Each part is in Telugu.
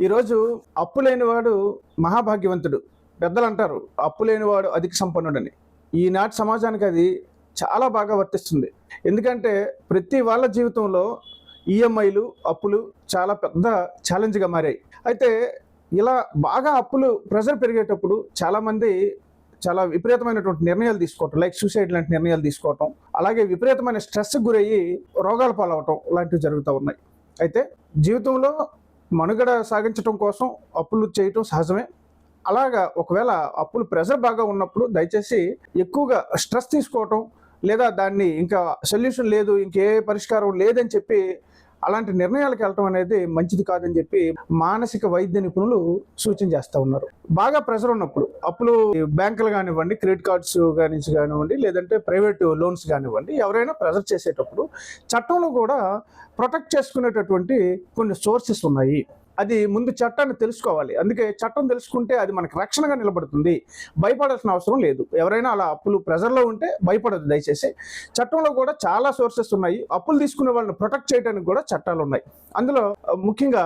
ఈరోజు అప్పు లేనివాడు మహాభాగ్యవంతుడు. పెద్దలు అంటారు అప్పు లేనివాడు అధిక సంపన్నుడని. ఈనాటి సమాజానికి అది చాలా బాగా వర్తిస్తుంది. ఎందుకంటే ప్రతి వాళ్ళ జీవితంలో ఈఎంఐలు, అప్పులు చాలా పెద్ద ఛాలెంజ్గా మారాయి. అయితే ఇలా బాగా అప్పులు ప్రెజర్ పెరిగేటప్పుడు చాలామంది చాలా విపరీతమైనటువంటి నిర్ణయాలు తీసుకోవటం, లైక్ సూసైడ్ లాంటి నిర్ణయాలు తీసుకోవటం, అలాగే విపరీతమైన స్ట్రెస్కి గురయ్యి రోగాల పాలవటం లాంటివి జరుగుతూ ఉన్నాయి. అయితే జీవితంలో మనుగడ సాగించడం కోసం అప్పులు చేయటం సహజమే. అలాగా ఒకవేళ అప్పులు ప్రెజర్ బాగా ఉన్నప్పుడు దయచేసి ఎక్కువగా స్ట్రెస్ తీసుకోవటం, లేదా దాన్ని ఇంకా సొల్యూషన్ లేదు, ఇంకే పరిష్కారం లేదని చెప్పి అలాంటి నిర్ణయాలకు వెళ్ళటం అనేది మంచిది కాదని చెప్పి మానసిక వైద్య నిపుణులు సూచన చేస్తూ ఉన్నారు. బాగా ప్రెషర్ ఉన్నప్పుడు అప్పులు బ్యాంకులు కానివ్వండి, క్రెడిట్ కార్డ్స్ కానివ్వండి, లేదంటే ప్రైవేట్ లోన్స్ కానివ్వండి, ఎవరైనా ప్రెషర్ చేసేటప్పుడు చట్టంలో కూడా ప్రొటెక్ట్ చేసుకునేటటువంటి కొన్ని సోర్సెస్ ఉన్నాయి. అది ముందు చట్టాన్ని తెలుసుకోవాలి. అందుకే చట్టం తెలుసుకుంటే అది మనకు రక్షణగా నిలబడుతుంది. భయపడాల్సిన అవసరం లేదు. ఎవరైనా అలా అప్పులు ప్రెజర్లో ఉంటే భయపడదు దయచేసి. చట్టంలో కూడా చాలా సోర్సెస్ ఉన్నాయి. అప్పులు తీసుకునే వాళ్ళని ప్రొటెక్ట్ చేయడానికి కూడా చట్టాలు ఉన్నాయి. అందులో ముఖ్యంగా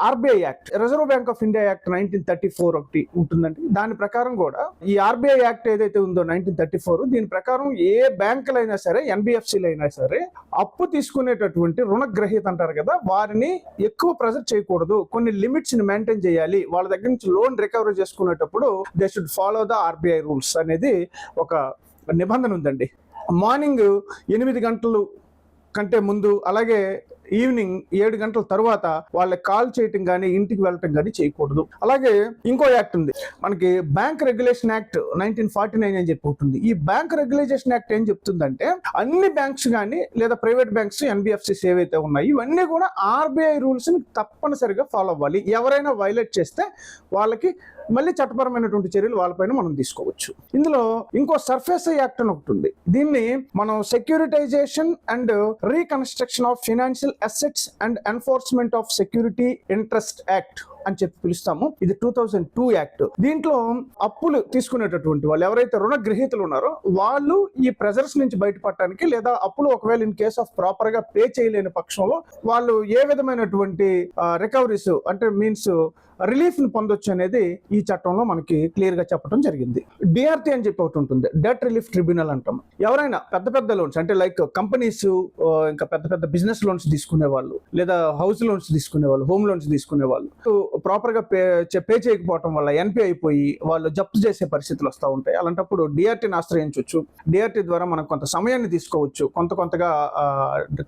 RBI act, reserve bank of India act 1934 ఒకటి ఉంటుందండి. దాని ప్రకారం కూడా ఈ ఆర్బీఐ యాక్ట్ ఏదైతే ఉందో 1934, దీని ప్రకారం ఏ బ్యాంకులైనా సరే, ఎన్బిఎఫ్సిలు అయినా సరే అప్పు తీసుకునేటటువంటి రుణగ్రహీత అంటారు కదా, వారిని ఎక్కువ ప్రెజర్ చేయకూడదు. కొన్ని లిమిట్స్ ని మెయింటైన్ చేయాలి. వాళ్ళ దగ్గర నుంచి లోన్ రికవరీ చేసుకునేటప్పుడు they should follow the RBI rules అనేది ఒక నిబంధన ఉందండి. మార్నింగ్ 8 గంటలు కంటే ముందు, అలాగే ఈవినింగ్ 7 గంటల తర్వాత వాళ్ళకి కాల్ చేయటం కానీ, ఇంటికి వెళ్ళటం కానీ చేయకూడదు. అలాగే ఇంకో యాక్ట్ ఉంది మనకి, బ్యాంక్ రెగ్యులేషన్ యాక్ట్ 1949 అని చెప్పి ఉంటుంది. ఈ బ్యాంక్ రెగ్యులేషన్ యాక్ట్ ఏం చెప్తుందంటే, అన్ని బ్యాంక్స్ కానీ లేదా ప్రైవేట్ బ్యాంక్స్, ఎన్బిఎఫ్సిస్ ఏవైతే ఉన్నాయి ఇవన్నీ కూడా ఆర్బీఐ రూల్స్ ని తప్పనిసరిగా ఫాలో అవ్వాలి. ఎవరైనా వైలేట్ చేస్తే వాళ్ళకి మళ్ళీ చట్టపరమైనటువంటి చర్యలు వాళ్ళపైన మనం తీసుకోవచ్చు. ఇందులో ఇంకో సర్ఫేస్ యాక్ట్ అని ఒకటి ఉంది. దీన్ని మనం securitisation and reconstruction of financial assets and enforcement of security interest act అని చెప్పి పిలుస్తాము. ఇది 2002 యాక్ట్. దీంట్లో అప్పులు తీసుకునేటటువంటి వాళ్ళు ఎవరైతే రుణగ్రహీతలు ఉన్నారో వాళ్ళు ఈ ప్రెజర్స్ నుంచి బయటపడటానికి, లేదా అప్పులు ఒకవేళ ఇన్ కేస్ ఆఫ్ ప్రాపర్ గా పే చేయలేని పక్షంలో వాళ్ళు ఏ విధమైనటువంటి రికవరీస్ అంటే మీన్స్ రిలీఫ్ ని పొందొచ్చు అనేది ఈ చట్టంలో మనకి క్లియర్ గా చెప్పడం జరిగింది. డిఆర్టీ అని చెప్పి ఒకటి ఉంటుంది, డెట్ రిలీఫ్ ట్రిబ్యునల్ అంటాం. ఎవరైనా పెద్ద పెద్ద లోన్స్ అంటే లైక్ కంపెనీస్, ఇంకా పెద్ద పెద్ద బిజినెస్ లోన్స్ తీసుకునే వాళ్ళు, లేదా హౌస్ లోన్స్ తీసుకునే వాళ్ళు, హోమ్ లోన్స్ తీసుకునే వాళ్ళు ప్రాపర్ గా పే చేయకపోవడం వల్ల ఎన్పి అయిపోయి వాళ్ళు జప్తు చేసే పరిస్థితులు వస్తూ ఉంటాయి. అలాంటప్పుడు డిఆర్టీని ఆశ్రయించవచ్చు. డిఆర్టీ ద్వారా మనం కొంత సమయాన్ని తీసుకోవచ్చు, కొంతగా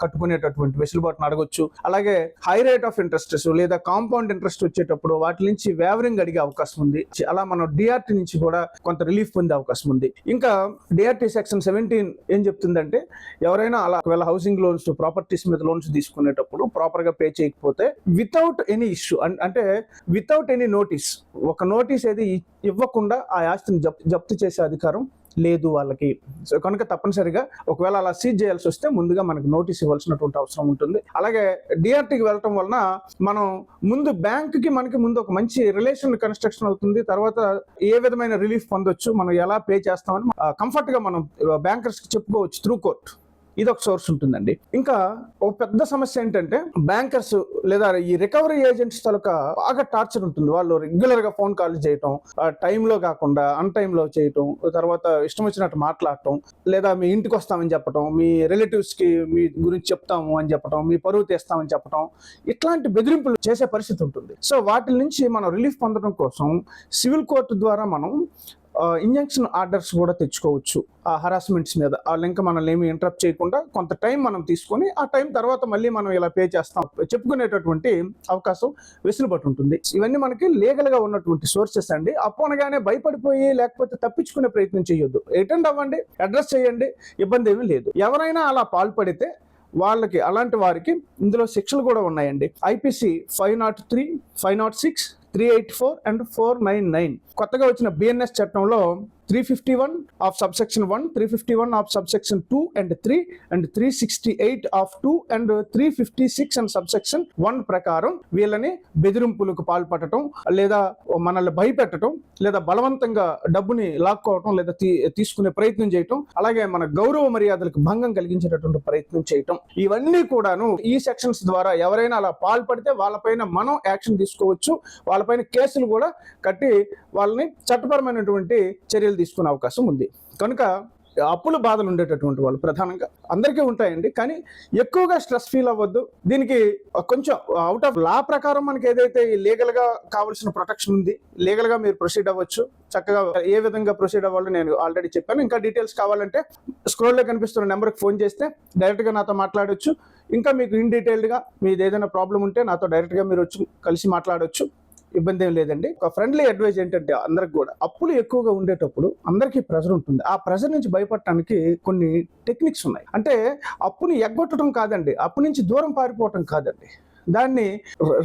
కట్టుకునేటటువంటి వెసులుబాటును అడగొచ్చు. అలాగే హై రేట్ ఆఫ్ ఇంట్రెస్ట్ లేదా కాంపౌండ్ ఇంట్రెస్ట్ వచ్చేటప్పుడు వాటి నుంచి వేవరింగ్ అడిగే అవకాశం ఉంది. అలా మనం డిఆర్టీ నుంచి కూడా కొంత రిలీఫ్ పొందే అవకాశం ఉంది. ఇంకా డిఆర్టీ సెక్షన్ 17 ఏం చెప్తుందంటే, ఎవరైనా అలా ఒకవేళ హౌసింగ్ లోన్స్, ప్రాపర్టీస్ మీద లోన్స్ తీసుకునేటప్పుడు ప్రాపర్ గా పే చేయకపోతే వితౌట్ ఎనీ ఇష్యూ అంటే వితౌట్ ఎనీ నోటీస్, ఒక నోటీస్ ఏది ఇవ్వకుండా ఆ ఆస్తిని జప్తు చేసే అధికారం లేదు వాళ్ళకి. సో కనుక తప్పనిసరిగా ఒకవేళ అలా సీజ్ చేయాల్సి వస్తే ముందుగా మనకు నోటీస్ ఇవ్వాల్సినటువంటి అవసరం ఉంటుంది. అలాగే డిఆర్టీకి వెళ్ళటం వలన మనం ముందు బ్యాంకుకి మనకి ముందు ఒక మంచి రిలేషన్ కన్స్ట్రక్షన్ అవుతుంది. తర్వాత ఏ విధమైన రిలీఫ్ పొందొచ్చు, మనం ఎలా పే చేస్తామని కంఫర్ట్ గా మనం బ్యాంకర్స్ కి చెప్పుకోవచ్చు త్రూ కోర్ట్. ఇది ఒక సోర్స్ ఉంటుందండి. ఇంకా ఒక పెద్ద సమస్య ఏంటంటే, బ్యాంకర్స్ లేదా ఈ రికవరీ ఏజెంట్స్ తాలూకా బాగా టార్చర్ ఉంటుంది. వాళ్ళు రెగ్యులర్ గా ఫోన్ కాల్ చేయటం, టైంలో కాకుండా అన్ టైంలో చేయటం, తర్వాత ఇష్టం వచ్చినట్టు మాట్లాడటం, లేదా మీ ఇంటికి వస్తామని చెప్పటం, మీ రిలేటివ్స్ కి మీ గురించి చెప్తాము అని చెప్పటం, మీ పరువు తీస్తామని చెప్పటం, ఇట్లాంటి బెదిరింపులు చేసే పరిస్థితి ఉంటుంది. సో వాటి నుంచి మనం రిలీఫ్ పొందడం కోసం సివిల్ కోర్టు ద్వారా మనం ఇంజంక్షన్ ఆర్డర్స్ కూడా తెచ్చుకోవచ్చు. ఆ హరాస్మెంట్స్ మీద వాళ్ళు ఇంకా మనల్ని ఏమి ఇంటరప్ట్ చేయకుండా కొంత టైం మనం తీసుకొని, ఆ టైం తర్వాత మళ్ళీ మనం ఇలా పే చేస్తాం చెప్పుకునేటటువంటి అవకాశం వెసులుబాటు ఉంటుంది. ఇవన్నీ మనకి లీగల్ గా ఉన్నటువంటి సోర్సెస్ అండి. అప్పు అనగానే భయపడిపోయి లేకపోతే తప్పించుకునే ప్రయత్నం చేయొద్దు. అటెండ్ అవ్వండి, అడ్రస్ చేయండి, ఇబ్బంది ఏమీ లేదు. ఎవరైనా అలా పాల్పడితే వాళ్ళకి, అలాంటి వారికి ఇందులో శిక్షలు కూడా ఉన్నాయండి. IPC 503, 506, 384 and 499. కొత్తగా వచ్చిన బిఎన్ఎస్ చట్టంలో 351 of subsection 1, 351 of subsection 2 and 3 and 368 of 2 and 356 and subsection 1 ప్రకారం వీళ్ళని బెదిరింపులకు పాల్పడటం, లేదా మనల్ని భయపెట్టడం, లేదా బలవంతంగా డబ్బుని లాక్కోవటం, లేదా తీసుకునే ప్రయత్నం చేయటం, అలాగే మన గౌరవ మర్యాదలకు భంగం కలిగించేటటువంటి ప్రయత్నం చేయటం, ఇవన్నీ కూడాను ఈ సెక్షన్స్ ద్వారా ఎవరైనా అలా పాల్పడితే వాళ్ళపైన మనం యాక్షన్ తీసుకోవచ్చు, వాళ్ళపైన కేసులు కూడా కట్టి వాళ్ళని చట్టపరమైనటువంటి చర్యలు తీసుకునే అవకాశం ఉంది. కనుక అప్పుల బాధలు ఉండేటటువంటి వాళ్ళు ప్రధానంగా అందరికీ ఉంటాయండి, కానీ ఎక్కువగా స్ట్రెస్ ఫీల్ అవ్వద్దు. దీనికి కొంచెం అవుట్ ఆఫ్ లా ప్రకారం మనకి ఏదైతే లీగల్ గా కావాల్సిన ప్రొటెక్షన్ ఉంది, లీగల్ గా మీరు ప్రొసీడ్ అవ్వచ్చు. చక్కగా ఏ విధంగా ప్రొసీడ్ అవ్వాలో నేను ఆల్రెడీ చెప్పాను. ఇంకా డీటెయిల్స్ కావాలంటే స్క్రోల్లో కనిపిస్తున్న నెంబర్కి ఫోన్ చేస్తే డైరెక్ట్గా నాతో మాట్లాడవచ్చు. ఇంకా మీకు ఇన్ డీటెయిల్డ్గా మీది ఏదైనా ప్రాబ్లం ఉంటే నాతో డైరెక్ట్గా మీరు వచ్చి కలిసి మాట్లాడవచ్చు, ఇబ్బంది ఏం లేదండి. ఒక ఫ్రెండ్లీ అడ్వైజ్ ఏంటంటే అందరికి కూడా అప్పులు ఎక్కువగా ఉండేటప్పుడు అందరికీ ప్రెజర్ ఉంటుంది. ఆ ప్రెజర్ నుంచి బయపడటానికి కొన్ని టెక్నిక్స్ ఉన్నాయి. అంటే అప్పుని ఎగ్గొట్టడం కాదండి, అప్పు నుంచి దూరం పారిపోవటం కాదండి, దాన్ని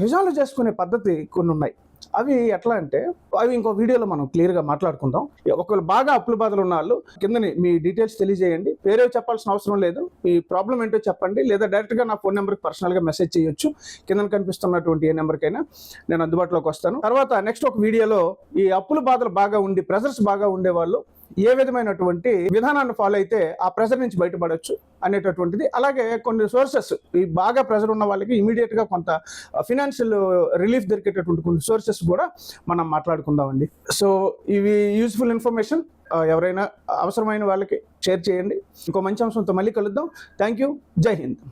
రిజాల్వ్ చేసుకునే పద్ధతి కొన్ని ఉన్నాయి. అవి ఎట్లా అంటే అవి ఇంకో వీడియోలో మనం క్లియర్గా మాట్లాడుకుందాం. ఒకవేళ బాగా అప్పుల బాధలు ఉన్న వాళ్ళు కిందని మీ డీటెయిల్స్ తెలియజేయండి, పేరే చెప్పాల్సిన అవసరం లేదు, మీ ప్రాబ్లం ఏంటో చెప్పండి, లేదా డైరెక్ట్గా నా ఫోన్ నెంబర్కి పర్సనల్గా మెసేజ్ చేయొచ్చు. కింద కనిపిస్తున్నటువంటి ఏ నెంబర్కైనా నేను అందుబాటులోకి వస్తాను. తర్వాత నెక్స్ట్ ఒక వీడియోలో ఈ అప్పుల బాధలు బాగా ఉండి ప్రెజర్స్ బాగా ఉండేవాళ్ళు ఏ విధమైనటువంటి విధానాన్ని ఫాలో అయితే ఆ ప్రెజర్ నుంచి బయటపడవచ్చు అనేటటువంటిది, అలాగే కొన్ని సోర్సెస్ ఈ బాగా ప్రెజర్ ఉన్న వాళ్ళకి ఇమీడియట్ గా కొంత ఫినాన్షియల్ రిలీఫ్ దొరికేటటువంటి కొన్ని సోర్సెస్ కూడా మనం మాట్లాడుకుందామండి. సో ఇవి యూస్ఫుల్ ఇన్ఫర్మేషన్, ఎవరైనా అవసరమైన వాళ్ళకి షేర్ చేయండి. ఇంకో మంచి అంశంతో మళ్ళీ కలుద్దాం. Thank you. జై హింద్.